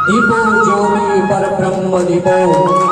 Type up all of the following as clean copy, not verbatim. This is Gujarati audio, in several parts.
दीपो ज्योति पर ब्रह्म दीपो ज्योति।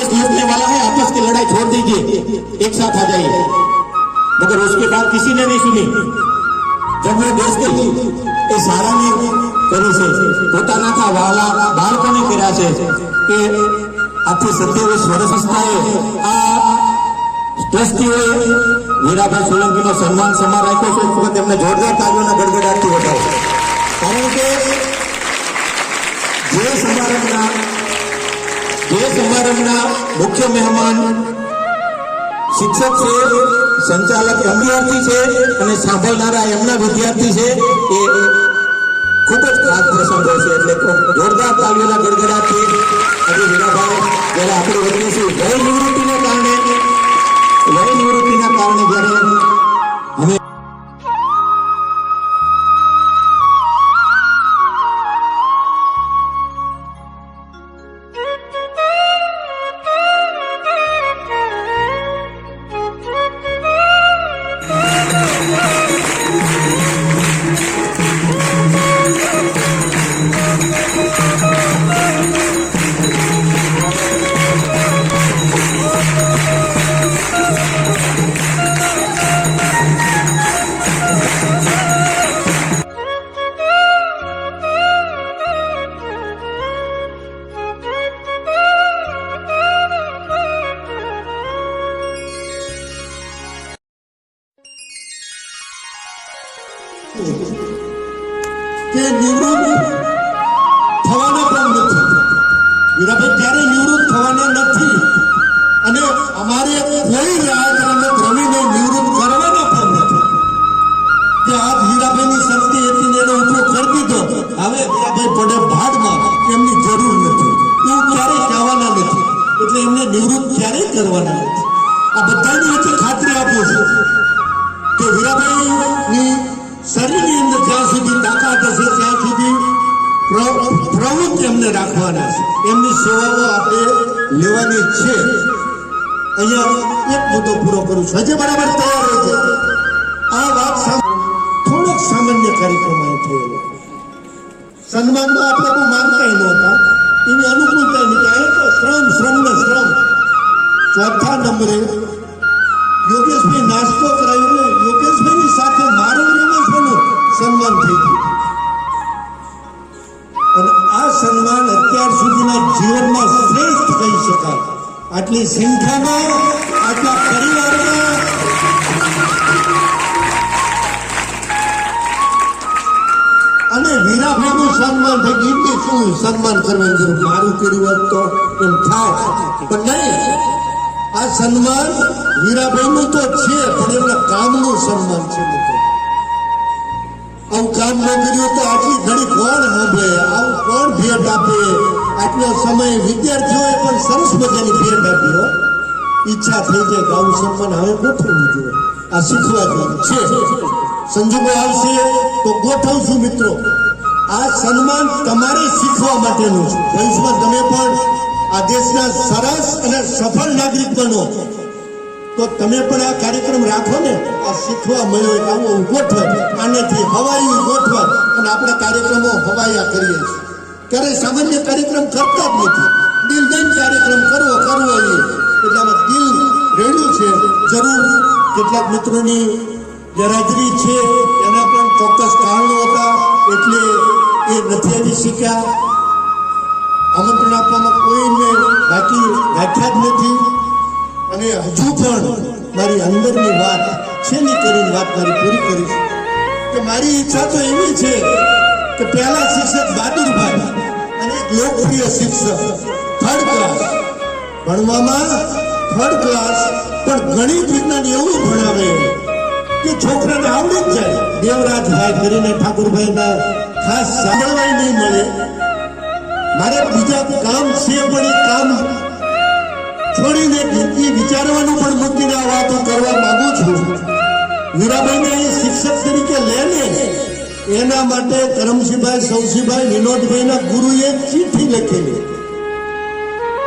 जीतने वाला है, आपस की लड़ाई छोड़ दीजिए, एक साथ आ जाइए। मगर उसके बाद किसी ने नहीं सुनी। जब वो देश के सारा ने કરી છે પોતાના કા વાલા બાળકોને કર્યા છે કે આથી 27 વર્ષ થાય આ ટ્રસ્ટીઓએ મીરાભાઈ સોલંકીનો સન્માન સમારોહ રાખ્યો છે। વખત તેમને જોરદાર તાળીઓના ગડગડાટથી વધાવો, કારણ કે જે સમારંભના મુખ્ય મહેમાન શિક્ષક છે, સંચાલક વિદ્યાર્થી છે અને સાંભળનારા એમના વિદ્યાર્થી છે, એ ખૂબ જ ખાસ પ્રસંગ હોય છે। એટલે જોરદાર તાળીઓના ગડગડાટથી આજે મીરાભાઈ જ્યારે આપણે વચ્ચે છે વય નિવૃત્તિના કારણે જ્યારે અમે કે નિવૃત્ત થવાના પણ નથી, મીરાભાઈ ક્યારે નિવૃત્ત થવાના નથી અને અમારે કોઈ રાજરંગત રવિને નિવૃત્ત કરવાના પણ નથી કે આ હીરાભાઈની શક્તિ હતી એનો ઉપયોગ કરી દીધો, હવે હીરાભાઈ પડે ભાડમાં, એમની જરૂર નથી, એવું ક્યારેય કહેવાના નથી, એટલે એમને નિવૃત્ત ક્યારેય કરવાના નથી। આ બધાની વચ્ચે ખાતરી આપું છું કે હીરાભાઈની શરીરની અંદર જ્યાં સુધી તાકાત હશે ત્યાં સુધી પ્રવૃત્તિ એમને રાખવાના છે, એમની સેવાઓ આપણે લેવાની છે। અહીંયા એક મુદ્દો પૂરો કરું છું, હજી બરાબર તૈયાર હોય છે આ વાત। થોડોક સામાન્ય કાર્યક્રમ અહીં થયેલો, સન્માનમાં આપણે બહુ માનતા નહોતા, એની અનુકૂળતા નથી, અહીં તો શ્રમ ને શ્રમ। ચોથા નંબરે યોગેશભાઈ નાસ્તો કરાવીને યોગેશભાઈની સાથે મારું રમેશભાઈનું સન્માન થઈ ગયું અને આ સન્માન અત્યાર સુધીના જીવનમાં શ્રેષ્ઠ કહી શકાય। આટલી સંખ્યામાં, આટલા પરિવારમાં અને વીરાભાઈનું સન્માન થઈ ગયું કે શું સન્માન કરવાની જરૂર, મારું કર્યું હોત તો એમ થાય, પણ નહીં, આ સન્માન વીરાભાઈનું તો છે પણ એમના કામનું સન્માન છે મિત્રો। આવું કામ ન કર્યું તો આટલી ઘડી કોણ સાંભળે, આવું કોણ ભેટ આપે? આટલો સમય વિદ્યાર્થીઓએ પણ સરસ મજાની ભેટ આપી। ઈચ્છા થઈ જાય કે આવું સન્માન હવે ગોઠવવું જોઈએ, આ શીખવા જેવું છે। સંજોગો આવશે તો ગોઠવશું મિત્રો। આ સન્માન તમારે શીખવા માટેનું છે, ભવિષ્યમાં તમે પણ આ દેશના સરસ અને સફળ નાગરિક બનો તો તમે પણ આ કાર્યક્રમ રાખો ને, આ શીખવા મળ્યો કે આવું ગોઠવાય, આનાથી હવાયું ગોઠવાય અને આપણે કાર્યક્રમો હવાયા કરીએ છીએ, ત્યારે સામાન્ય કાર્યક્રમ કરતા જ નથી, દિલદાન કાર્યક્રમ કરવો એટલે આમાં દિલ રેડ્યું છે। જરૂર કેટલાક મિત્રોની ગેરહાજરી છે, એના પણ ચોક્કસ કારણો હતા, એટલે એ નથી આવી શક્યા। આમંત્રણ આપવામાં કોઈને બાકી ઓળખ્યા જ નથી અને હજુ પણ મારી અંદરની વાત છેલ્લી કરીને વાત મારી પૂરી કરીશ કે મારી ઈચ્છા તો એવી છે કે પહેલા શિક્ષક બહાદુરભાઈ અને એક લોકપ્રિય શિક્ષક થર્ડ ક્લાસ ભણવામાં થર્ડ ક્લાસ પણ ગણિત વિજ્ઞાન એવું ભણાવે કે છોકરાને આવડી જ જાય. દેવરાજભાઈ કરીને ઠાકુરભાઈના ખાસ સાંભળવાય નહીં મળે. મારે બીજા કામ છે પણ એ કામ છોડીને એ વિચારવાનું પણ મૂકીને આ વાતો કરવા માંગુ છું. વીરાભાઈને અહીં શિક્ષક તરીકે લે ને એના માટે કરમસિંહભાઈ, સૌસિંહભાઈ, વિનોદભાઈના ગુરુએ ચિઠ્ઠી લખેલી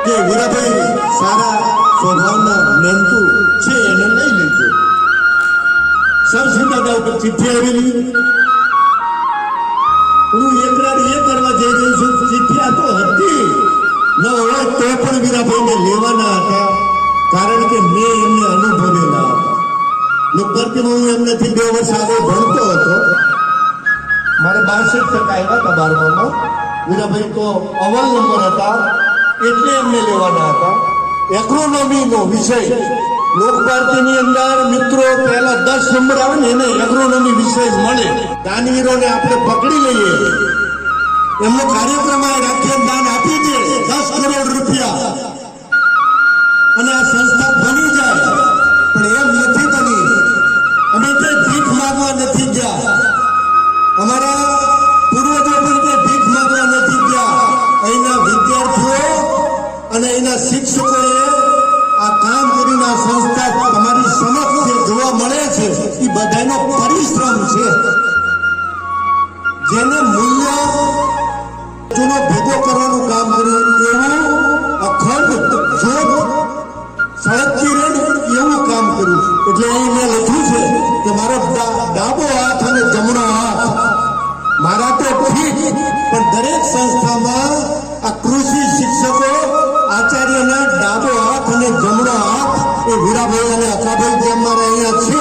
કે વીરાભાઈ સારા સ્વભાવના મહેનતુ છે એને લઈ લેજો. સૌસિંહ દાદા ઉપર ચિઠ્ઠી આવેલી. હું એકરાર એ કરવા જઈ રહ્યો છું. ચિઠ્ઠી આ તો હતી ન હોય તો પણ વીરાભાઈને લેવાના હતા કારણ કે મેં એમને અનુભવેલા હતા. લોકભરતીમાં હું એમનાથી 2 વર્ષ આગળ ભણતો હતો. મારે 62% આવ્યા હતા 12માં. વીરાભાઈ તો અવ્વલ નંબર હતા એટલે એમને લેવાના હતા. એગ્રોનોમીનો વિષય લોકભારતીની અંદર મિત્રો પહેલા 10 નંબર આવે ને એને એગ્રોનોમી વિષય મળે. દાનવીરોને આપણે પકડી લઈએ, એમનો કાર્યક્રમ રાખીએ, દાન આપી દે 10 કરોડ રૂપિયા અને આ સંસ્થા બની જાય. પણ એમ નથી બની. અમે તે ભીખ માંગવા નથી ગયા. અમારા પૂર્વજો પણ તે ભીખ માંગવા નથી ગયા. અહીંના વિદ્યાર્થીઓ અને અહીંના શિક્ષકોએ આ કામ કરીને આ સંસ્થા તમારી સમક્ષ જે જોવા મળે છે એ બધાનો પરિશ્રમ છે. જેને મૂલ્ય જૂનો ભેગો કરવાનું કામ કર્યું એવું અખંડ જોત સળગતી રહે એવું કામ કર્યું. એટલે અહીં મેં લખ્યું છે કે મારો ડાબો હાથ અને જમણો હાથ મારા તો ઠીક પણ દરેક સંસ્થામાં આ કૃષિ શિક્ષકો આચાર્યના ડાબો હાથ અને જમણો હાથ એ વીરાભાઈ અને અકાભાઈ જે અમારે અહીંયા છે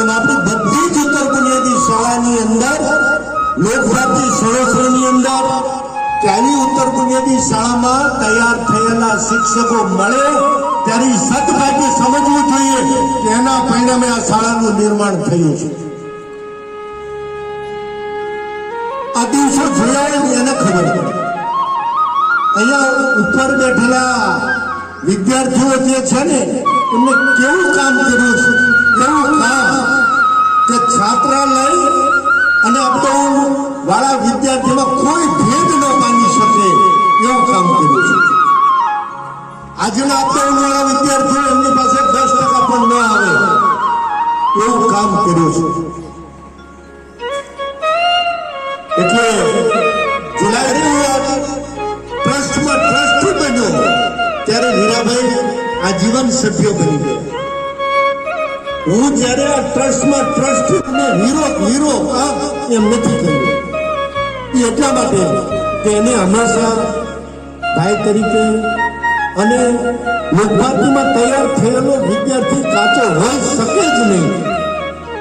એમ આપણી બધી જ ઉત્તર બુનિયાદી શાળાની અંદર લોકભારતી સળોસરની અંદર ત્યાંની ઉત્તર બુનિયાદી શાળામાં તૈયાર થયેલા શિક્ષકો મળે ત્યારે સદભાગ્ય સમજવું જોઈએ કે એના પરિણામે આ શાળાનું નિર્માણ થયું છે. આ દિવસો જોયા ને એને ખબર પડે. અહીંયા ઉપર બેઠેલા વિદ્યાર્થીઓ જે છે ને એમને કેવું કામ કર્યું છે. એવું કામ કે છાત્રાલય અને અપડાઉન વાળા વિદ્યાર્થીમાં કોઈ ભેદ ન પામી શકે એવું કામ કર્યું છે. આજના અપડાઉન વાળા વિદ્યાર્થીઓ એમની પાસે 10% પણ ન આવે એવું કામ કર્યું છે. એટલે જુલાઈ ટ્રસ્ટમાં ટ્રસ્ટી બન્યો ત્યારે વીરાભાઈ આજીવન સભ્ય બની ગયા. હું જ્યારે આ ટ્રસ્ટમાં ટ્રસ્ટી હીરો કામ એમ નથી કર્યું. એ એટલા માટે કે એને હંમેશા ભાઈ તરીકે અને લોકભારતીમાં તૈયાર થયેલો વિદ્યાર્થી કાચો હોઈ શકે જ નહીં.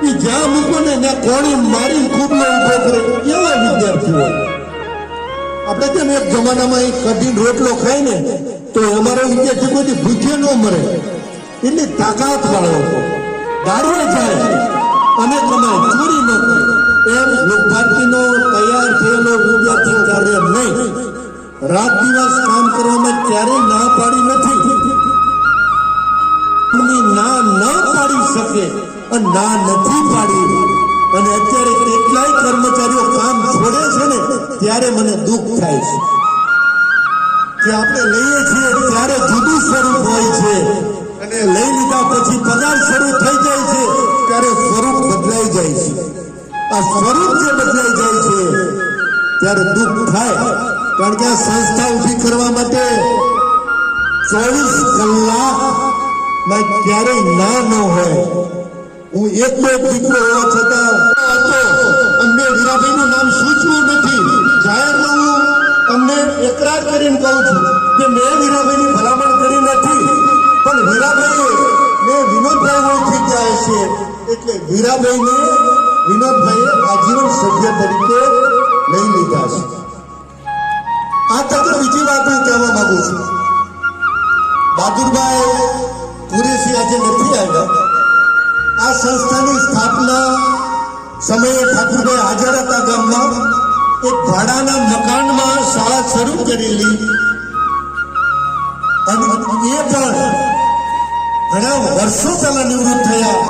એ જ્યાં મૂકો ને ત્યાં કોણી મારી ખૂબલો ઉભો કરે એવા વિદ્યાર્થી હોય. આપણે કેમ એક જમાનામાં એક કઢીને રોટલો ખાય ને તો અમારો વિદ્યાર્થી કોઈ ભૂખે ન મરે એટલે તાકાત વાળો હતો. દારૂએ જાય અને કમાય, ચોરી ન કરે. એમ લોકભારતીનો તૈયાર થયેલો વિદ્યાર્થી કાર્ય નહીં. રાત દિવસ કામ કરવામાં ક્યારેય ના પાડી નથી. ના ન પાડી શકે અને ના નથી પાડી. અને અત્યારે કેટલાય કર્મચારીઓ કામ છોડે છે ને ત્યારે મને દુઃખ થાય છે કે આપણે લઈએ છીએ ત્યારે જુદું સ્વરૂપ હોય છે અને લઈ લીધા પછી પગાર શરૂ થઈ જાય છે ત્યારે સ્વરૂપ બદલાઈ જાય છે. આ સ્વરૂપ જે બદલાઈ જાય છે ત્યારે દુઃખ થાય. કારણ કે આ સંસ્થા ઉભી કરવા માટે 24 કલાકમાં ક્યારેય ના ન હોય. હું એક દીકરો હોવા છતાં અમને વીરાભાઈનું નામ સૂચવું નથી. જાહેરમાં હું તમને એકરાર કરીને કહું છું કે મેં વીરાભાઈની ભલામણ કરી નથી, પણ વીરાભાઈએ ને વિનોદભાઈ ઓળખી ગયા છે એટલે વીરાભાઈને વિનોદભાઈએ આજીવન સભ્ય તરીકે લઈ લીધા છે. આ તકે બીજી વાત હું કહેવા માંગુ છું. બહાદુરભાઈ કુરેશી આજે નથી આવ્યા. આ સંસ્થાની સ્થાપના સમયે ઠાકુરભાઈ હાજર હતા ગામમાં. એક ભાડાના મકાનમાં શાળા શરૂ કરેલી અને એ પણ ઘણા વર્ષો પહેલા નિવૃત્ત થયા.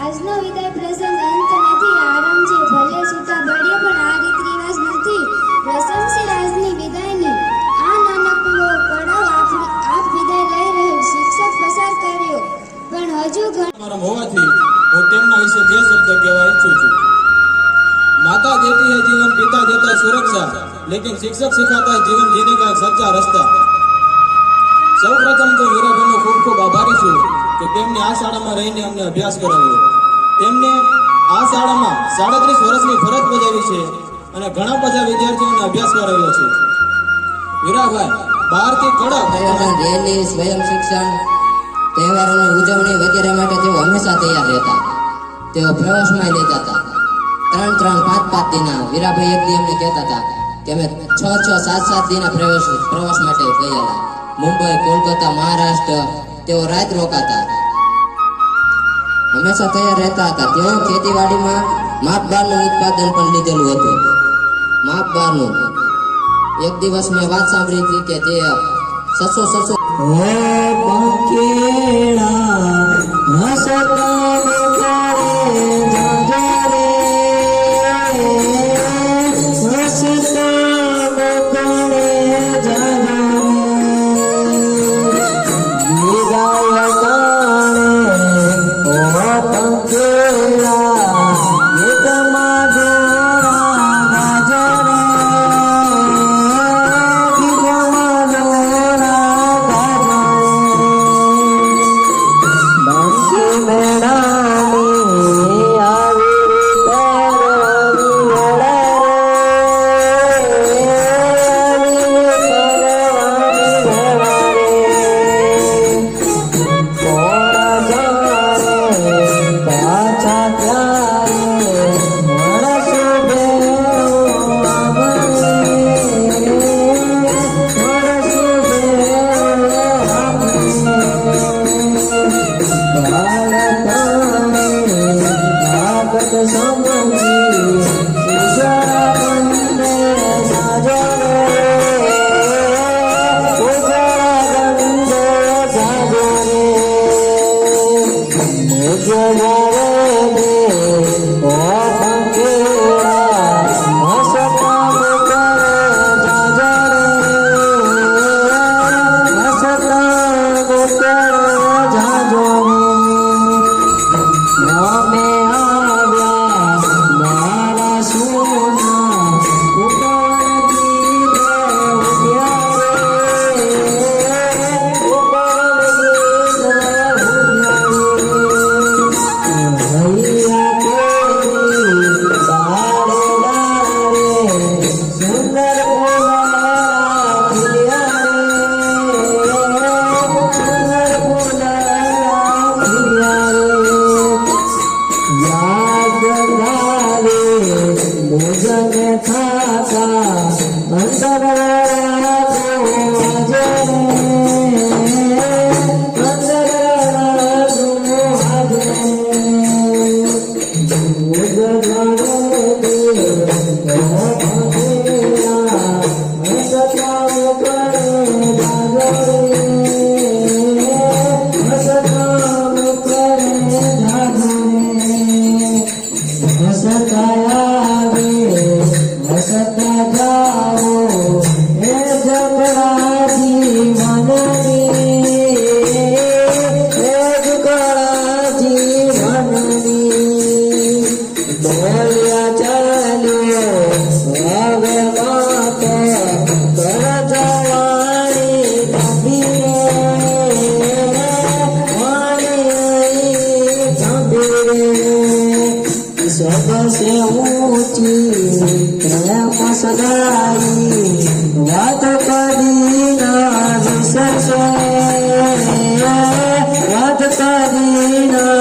આજનો વિદાય પ્રસંગ અંત નથી, આરામ છે ભલે સૂતા બળીએ પણ આ રીત રિવાજ નથી. પ્રસંગ છે આજની વિદાયની, આ નાનકડો પડાવ આપ વિદાય લઈ રહ્યો શિક્ષક પસાર કર્યો, પણ હજુ મારા હોવાથી હું તેમના વિશે બે શબ્દ કહેવા ઈચ્છું છું. माता देती है जीवन, पिता देता है सुरक्षा, लेकिन शिक्षक सिखाता है जीवन जीने का एक सच्चा रस्ता. સૌપ્રથમ તો વીરાભાઈનો ખૂબ ખૂબ આભારી છું કે તેમને આ શાળામાં રહીને અમને અભ્યાસ કરાવ્યો. તેમને આ શાળામાં 37 વર્ષની ફરજ બજાવી છે અને ઘણા બધા વિદ્યાર્થીઓને અભ્યાસ કરાવ્યો છે. વીરાભાઈ બહારથી કડક આયોજન, રેલી, સ્વયં શિક્ષણ, તહેવારોની ઉજવણી વગેરે માટે તેઓ હંમેશા તૈયાર રહેતા. તેઓ પ્રવાસમાં લેતા હતા. 3-3, 5-5 દિના. વીરાભાઈ એક દી અમને કહેતા હતા કે અમે 6-6, 7-7 દિના પ્રવાસ માટે ગયેલા. મુંબઈ, કોલકાતા, મહારાષ્ટ્ર તેઓ રાત રોકાતા. હંમેશા તૈયાર રહેતા હતા. તેઓ ખેતીવાડીમાં માપ બારનું ઉત્પાદન પણ લીધેલું હતું. માપ બારનું એક દિવસ મેં વાત સાંભળી હતી કે તે 600 મેળા ઊંચી પ્રેમ સદાઈ વાત કરી ના વિસરશે વાત કરી ના